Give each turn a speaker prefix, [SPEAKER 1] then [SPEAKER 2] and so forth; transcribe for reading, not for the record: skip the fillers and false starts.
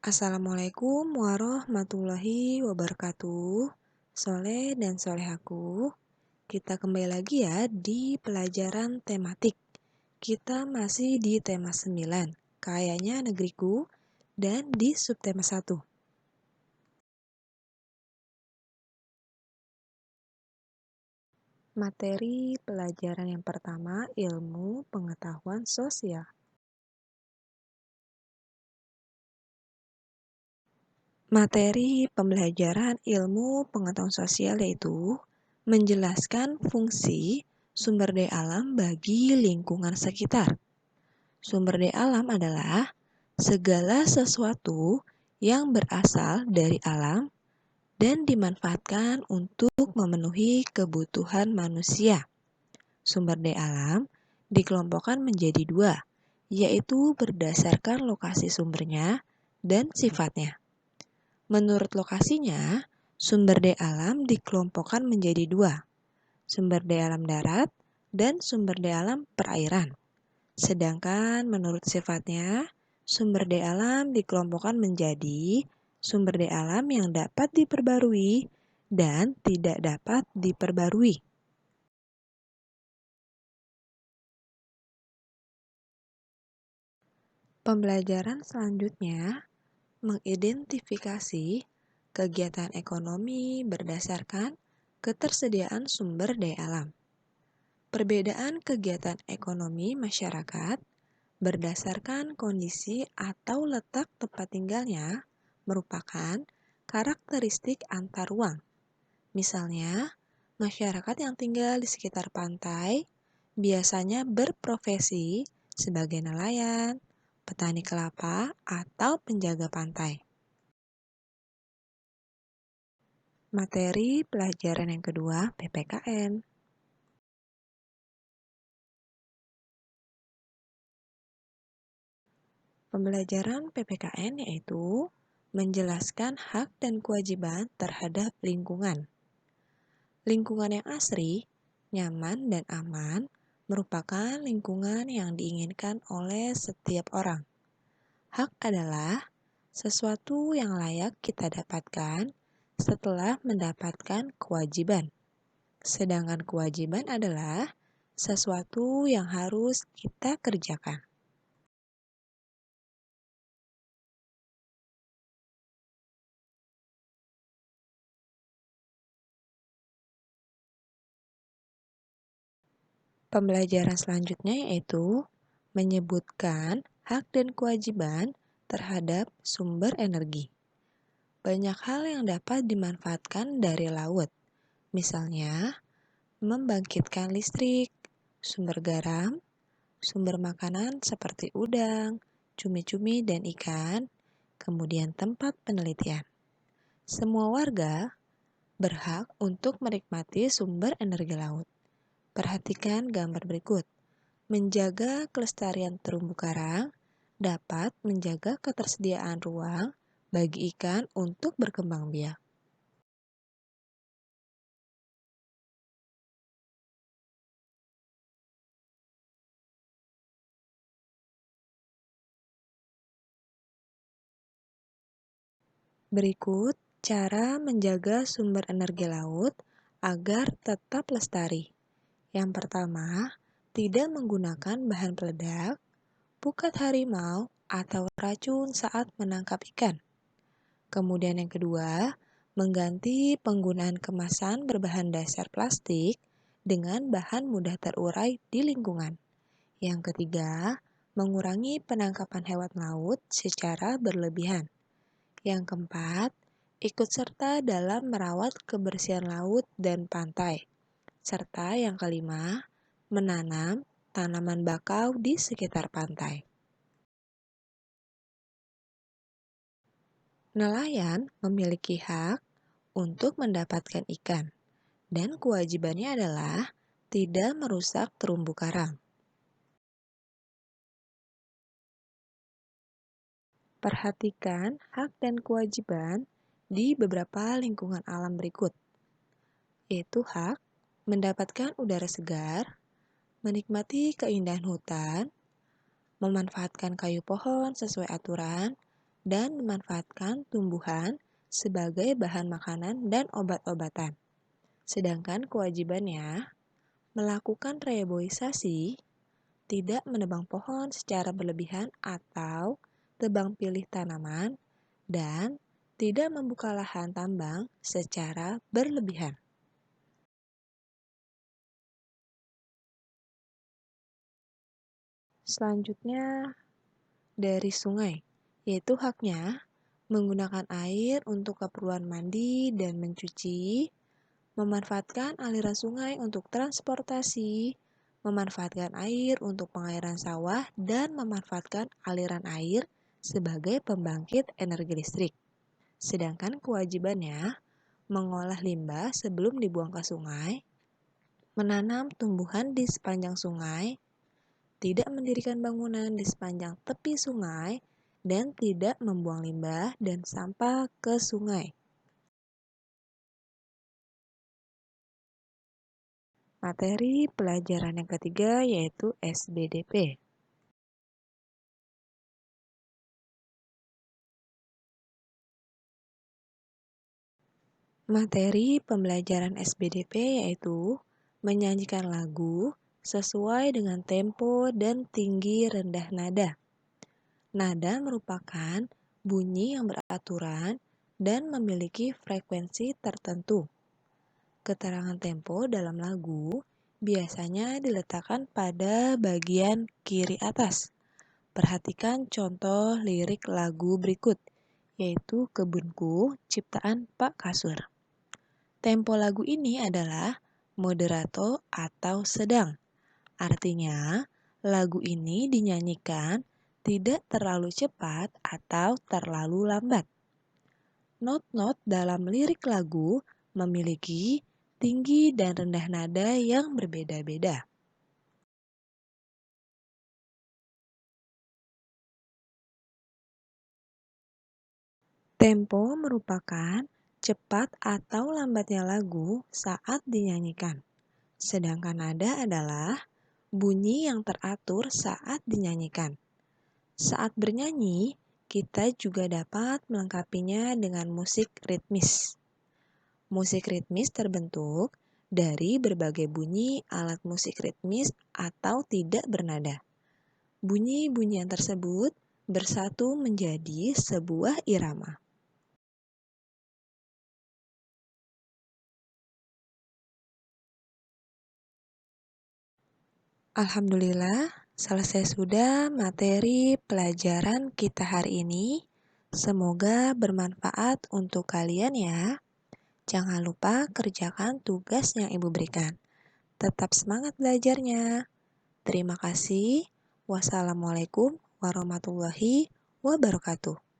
[SPEAKER 1] Assalamualaikum warahmatullahi wabarakatuh. Soleh dan solehaku, kita kembali lagi ya di pelajaran tematik. Kita masih di tema 9, kayaknya negeriku, dan di subtema 1. Materi pelajaran yang pertama, ilmu pengetahuan sosial. Materi pembelajaran ilmu pengetahuan sosial yaitu menjelaskan fungsi sumber daya alam bagi lingkungan sekitar. Sumber daya alam adalah segala sesuatu yang berasal dari alam dan dimanfaatkan untuk memenuhi kebutuhan manusia. Sumber daya alam dikelompokkan menjadi dua, yaitu berdasarkan lokasi sumbernya dan sifatnya. Menurut lokasinya, sumber daya alam dikelompokkan menjadi dua, sumber daya alam darat dan sumber daya alam perairan. Sedangkan menurut sifatnya, sumber daya alam dikelompokkan menjadi sumber daya alam yang dapat diperbarui dan tidak dapat diperbarui. Pembelajaran selanjutnya mengidentifikasi kegiatan ekonomi berdasarkan ketersediaan sumber daya alam. Perbedaan kegiatan ekonomi masyarakat berdasarkan kondisi atau letak tempat tinggalnya merupakan karakteristik antar ruang. Misalnya, masyarakat yang tinggal di sekitar pantai biasanya berprofesi sebagai nelayan, petani kelapa, atau penjaga pantai. Materi pelajaran yang kedua, PPKN. Pembelajaran PPKN yaitu menjelaskan hak dan kewajiban terhadap lingkungan. Lingkungan yang asri, nyaman, dan aman merupakan lingkungan yang diinginkan oleh setiap orang. Hak adalah sesuatu yang layak kita dapatkan setelah mendapatkan kewajiban. Sedangkan kewajiban adalah sesuatu yang harus kita kerjakan. Pembelajaran selanjutnya yaitu menyebutkan hak dan kewajiban terhadap sumber energi. Banyak hal yang dapat dimanfaatkan dari laut, misalnya membangkitkan listrik, sumber garam, sumber makanan seperti udang, cumi-cumi, dan ikan, kemudian tempat penelitian. Semua warga berhak untuk menikmati sumber energi laut. Perhatikan gambar berikut. Menjaga kelestarian terumbu karang dapat menjaga ketersediaan ruang bagi ikan untuk berkembang biak. Berikut cara menjaga sumber energi laut agar tetap lestari. Yang pertama, tidak menggunakan bahan peledak, pukat harimau, atau racun saat menangkap ikan. Kemudian yang kedua, mengganti penggunaan kemasan berbahan dasar plastik dengan bahan mudah terurai di lingkungan. Yang ketiga, mengurangi penangkapan hewan laut secara berlebihan. Yang keempat, ikut serta dalam merawat kebersihan laut dan pantai. Serta yang kelima, menanam tanaman bakau di sekitar pantai. Nelayan memiliki hak untuk mendapatkan ikan, dan kewajibannya adalah tidak merusak terumbu karang. Perhatikan hak dan kewajiban di beberapa lingkungan alam berikut, yaitu hak mendapatkan udara segar, menikmati keindahan hutan, memanfaatkan kayu pohon sesuai aturan, dan memanfaatkan tumbuhan sebagai bahan makanan dan obat-obatan. Sedangkan kewajibannya melakukan reboisasi, tidak menebang pohon secara berlebihan atau tebang pilih tanaman, dan tidak membuka lahan tambang secara berlebihan. Selanjutnya dari sungai, yaitu haknya menggunakan air untuk keperluan mandi dan mencuci, memanfaatkan aliran sungai untuk transportasi, memanfaatkan air untuk pengairan sawah, dan memanfaatkan aliran air sebagai pembangkit energi listrik. Sedangkan kewajibannya mengolah limbah sebelum dibuang ke sungai, menanam tumbuhan di sepanjang sungai, tidak mendirikan bangunan di sepanjang tepi sungai, dan tidak membuang limbah dan sampah ke sungai. Materi pelajaran yang ketiga yaitu SBDP. Materi pembelajaran SBDP yaitu menyanyikan lagu sesuai dengan tempo dan tinggi rendah nada. Nada merupakan bunyi yang beraturan dan memiliki frekuensi tertentu. Keterangan tempo dalam lagu biasanya diletakkan pada bagian kiri atas. Perhatikan contoh lirik lagu berikut, yaitu Kebunku ciptaan Pak Kasur. Tempo lagu ini adalah moderato atau sedang. Artinya, lagu ini dinyanyikan tidak terlalu cepat atau terlalu lambat. Not-not dalam lirik lagu memiliki tinggi dan rendah nada yang berbeda-beda. Tempo merupakan cepat atau lambatnya lagu saat dinyanyikan. Sedangkan nada adalah bunyi yang teratur saat dinyanyikan. Saat bernyanyi, kita juga dapat melengkapinya dengan musik ritmis. Musik ritmis terbentuk dari berbagai bunyi alat musik ritmis atau tidak bernada. Bunyi-bunyian tersebut bersatu menjadi sebuah irama. Alhamdulillah, selesai sudah materi pelajaran kita hari ini. Semoga bermanfaat untuk kalian ya. Jangan lupa kerjakan tugas yang Ibu berikan. Tetap semangat belajarnya. Terima kasih. Wassalamualaikum warahmatullahi wabarakatuh.